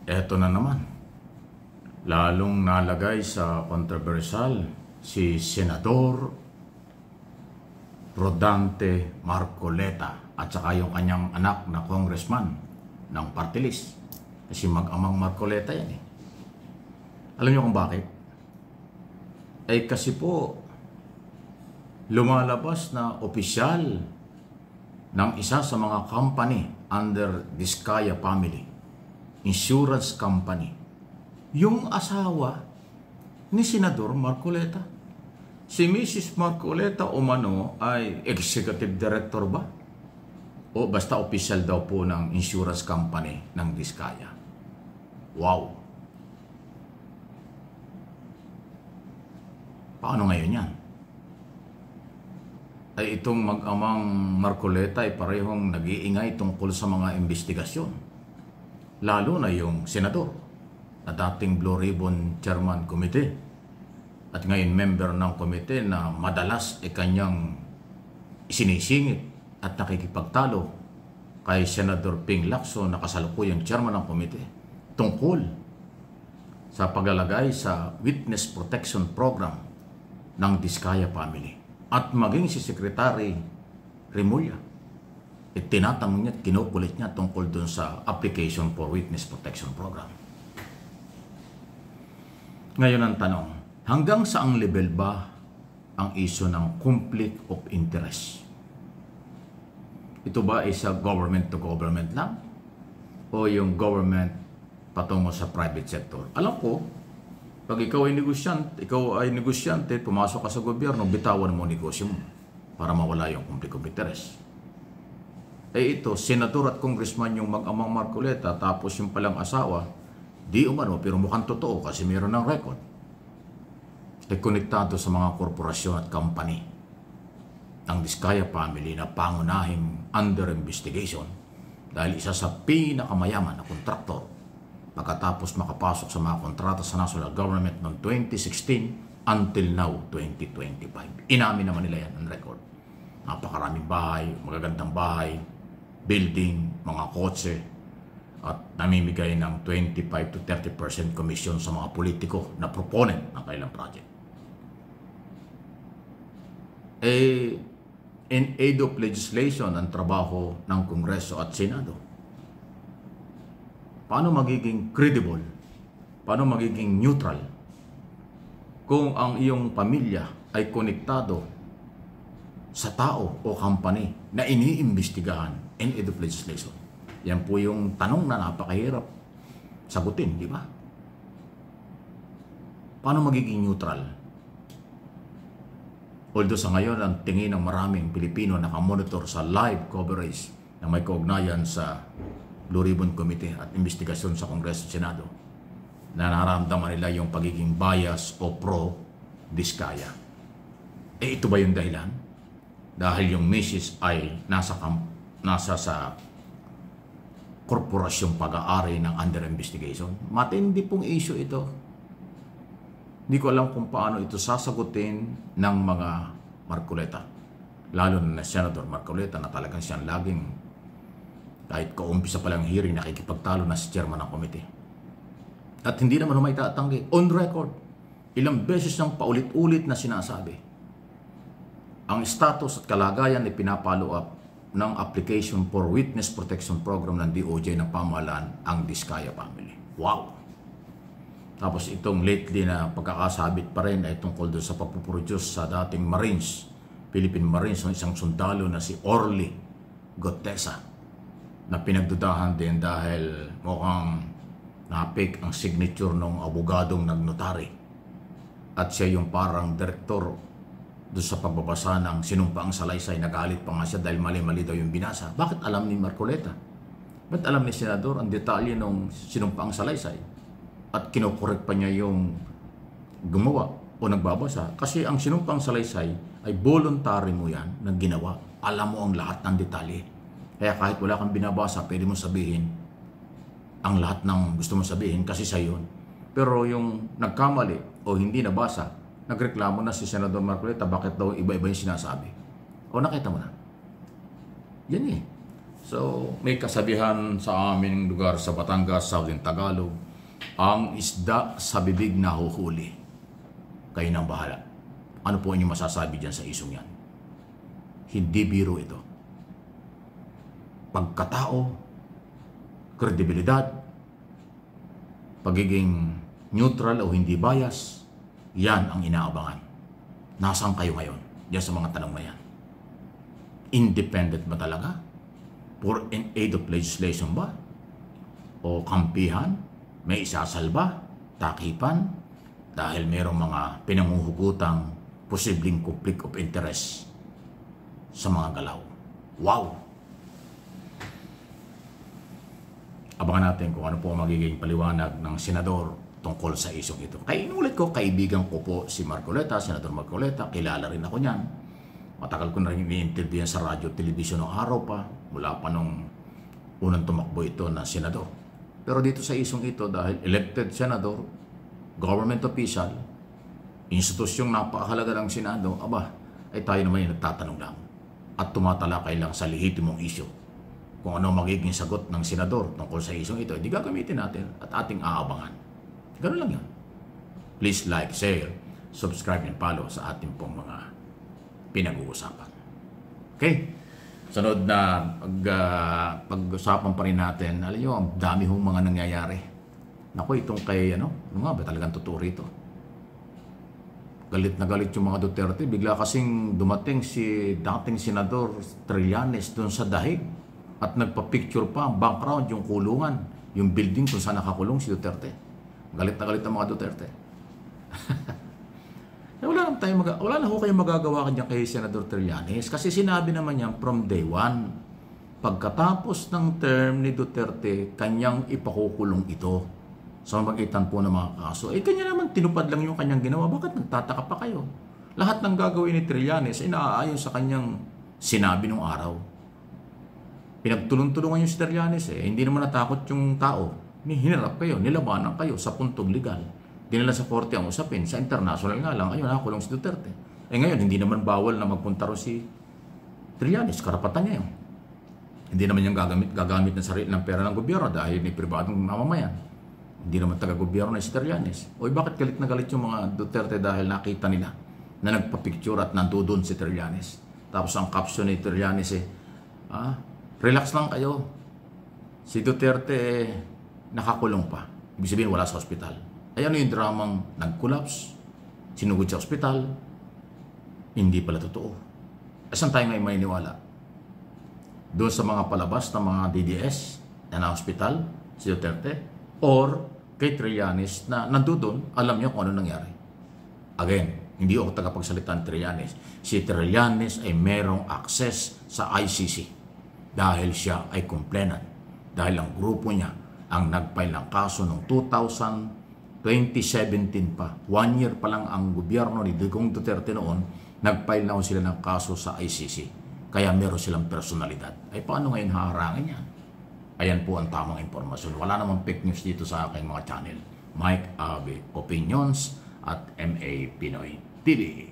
Eto na naman, lalong nalagay sa kontrobersyal si Senador Rodante Marcoleta at saka yung kanyang anak na congressman ng party list. Kasi mag-amang Marcoleta yan eh. Alam niyo kung bakit? Ay kasi po, lumalabas na opisyal ng isa sa mga company under Diskaya family, insurance company, yung asawa ni Senador Marcoleta. Si Mrs. Marcoleta umano ay executive director ba? O basta opisyal daw po ng insurance company ng Diskaya. Wow! Paano ngayon yan? Ay itong mag-amang Marcoleta ay parehong nag-iingay tungkol sa mga investigasyon. Lalo na yung senador na dating Blue Ribbon Chairman Committee at ngayon member ng komite na madalas ay kanyang isinisingit at nakikipagtalo kay Senador Ping Lacson na kasalukuyang chairman ng komite tungkol sa paglalagay sa Witness Protection Program ng Diskaya family. At maging si Secretary Remulla, tinatanong niya at kinukulit niya tungkol dun sa application for Witness Protection Program. Ngayon ang tanong, hanggang saang level ba ang issue ng conflict of interest? Ito ba ay sa government to government lang? O yung government patungo sa private sector? Alam ko, pag ikaw ay negosyante, pumasok ka sa gobyerno, bitawan mo negosyo mo para mawala yung conflict of interest. Eh ito, senador at congressman yung mag-amang Marcoleta, tapos yung palang asawa, di umano, pero mukhang totoo kasi mayroon ng record. Ay konektado sa mga korporasyon at company ng Diskaya family na pangunahing under investigation dahil isa sa pinakamayaman na kontraktor pagkatapos makapasok sa mga kontrata sa national government noong 2016 until now, 2025. Inamin naman nila yan on record. Napakaraming bahay, magagandang bahay, building, mga kotse, at namimigay ng 25 to 30% commission sa mga politiko na proponent ng kailang project. In aid of legislation ang trabaho ng Kongreso at Senado. Paano magiging credible? Paano magiging neutral kung ang iyong pamilya ay konektado sa tao o company na iniimbestigahan in aid of legislation? Yan po yung tanong na napakahirap sagutin, di ba? Paano magiging neutral? Although sa ngayon, ang tingin ng maraming Pilipino nakamonitor sa live coverage na may kaugnayan sa Blue Ribbon Committee at investigasyon sa Kongreso at Senado, na nararamdaman nila yung pagiging bias o pro-Diskaya. Eh ito ba yung dahilan? Dahil yung Mrs. ay nasa sa korporasyong pag-aari ng under investigation. Matindi pong issue ito. Hindi ko alam kung paano ito sasagutin ng mga Marcoleta. Lalo na Senator Marcoleta na talagang siyang laging kahit kaumpisa pa lang hearing, nakikipagtalo na si chairman ng komite. At hindi naman may tatanggi. On record, ilang beses nang paulit-ulit na sinasabi, ang status at kalagayan ay pinapalo up ng application for Witness Protection Program ng DOJ ng pamahalaan ang Diskaya family. Wow! Tapos itong lately na pagkakasabit pa rin ay tungkol doon sa pagpuproduce sa dating Marines, Philippine Marines, ng isang sundalo na si Orly Gotesa, na pinagdudahan din dahil mukhang napik ang signature ng abogadong nagnotary. At siya yung parang direktor doon sa pagbabasa ng sinumpaang salaysay. Nagalit pa nga siya dahil mali-mali daw yung binasa. Bakit alam ni Marcoleta? Ba't alam ni Senador ang detalye ng sinumpaang salaysay? At kinokorek pa niya yung gumawa o nagbabasa. Kasi ang sinumpaang salaysay ay voluntary mo yan na ginawa. Alam mo ang lahat ng detalye. Kaya kahit wala kang binabasa, pwede mo sabihin ang lahat ng gusto mo sabihin kasi sa yun. Pero yung nagkamali o hindi nabasa, nagreklamo na si Senador Marcoleta bakit daw iba-iba yung sinasabi. O nakita mo na. Yan eh. So, may kasabihan sa aming lugar sa Batangas, Southern Tagalog, ang isda sa bibig nahuhuli. Kayo nang bahala. Ano po inyong masasabi dyan sa isong yan? Hindi biro ito. Pagkatao, kredibilidad, pagiging neutral o hindi bias, yan ang inaabangan. Nasaan kayo ngayon? Diyan sa mga tanong na yan. Independent ba talaga? For in aid of legislation ba? O kampihan? May isasalba? Takipan? Dahil mayroong mga pinanguhugutang posibleng conflict of interest sa mga galaw. Wow! Abangan natin kung ano po magiging paliwanag ng senador tungkol sa isyong ito. Kaya inulit ko, kaibigan ko po si Marcoleta, Senador Marcoleta. Kilala rin ako niyan. Matagal ko na rin ini-interview sa radyo at television ng araw pa, mula pa nung unang tumakbo ito na senador. Pero dito sa isyong ito, dahil elected senador, government official, institusyong napakahalaga ng Senado, ay tayo naman yung nagtatanong lang at tumatalakay lang sa lehitimong isyu. Kung ano magiging sagot ng senador tungkol sa isyong ito, hindi gagamitin natin at ating aabangan. Ganun lang yan. Please like, share, subscribe, and follow sa ating pong mga pinag-uusapan. Okay? Sunod na pag-usapan pa rin natin, alam nyo, ang dami hong mga nangyayari. Naku, itong kay, ano nga ba talagang totoo rito? Galit na galit yung mga Duterte. Bigla kasing dumating si dating Senador Trillanes doon sa dahig at nagpa-picture pa ang background, yung kulungan, yung building kung saan nakakulong si Duterte. Galit na galit ang mga Duterte. Wala na ho kayong magagawa kanya kay Senador Trillanes kasi sinabi naman niya from day one, pagkatapos ng term ni Duterte, kanyang ipakukulong ito sa magitan po ng mga kaso. Kanya naman tinupad lang yung kanyang ginawa. Bakit nagtataka pa kayo? Lahat ng gagawin ni Trillanes ay naaayon sa kanyang sinabi nung araw. Pinagtulong-tulungan yung si Trillanes Hindi naman natakot yung tao. Hinarap kayo, nilabanan kayo sa puntong legal. Dinala sa korte ang usapin. Sa international nga lang, ayun, nakakulong si Duterte. Ngayon, hindi naman bawal na magpunta ro si Trillanes. Karapatan niya yun. Hindi naman yung gagamit ng sarili ng pera ng gobyerno dahil may pribadong mamamayan. Hindi naman taga-gobyerno na si Trillanes. Bakit galit na galit yung mga Duterte dahil nakita nila na nagpa-picture at nandoon si Trillanes. Tapos ang caption ni Trillanes relax lang kayo. Si Duterte nakakulong pa. Ibig sabihin wala sa ospital. Ano yung dramang nag-collapse, sinugod sa ospital, hindi pala totoo. Saan tayo ngayon may niwala? Doon sa mga palabas ng mga DDS na ospital, si Duterte, or kay Trillanes na nandoon, alam niyo kung ano nangyari. Again, hindi ako tagapagsalita ng Trillanes. Si Trillanes ay merong access sa ICC dahil siya ay complainant. Dahil ang grupo niya ang nag-file ng kaso noong 2017 pa. 1 year pa lang ang gobyerno ni Digong Duterte noon, nag-file na sila ng kaso sa ICC. Kaya meron silang personalidad. Paano ngayon haharangin yan? Ayan po ang tamang impormasyon. Wala namang fake news dito sa aking mga channel. Mike Abe Opinions at MA Pinoy TV.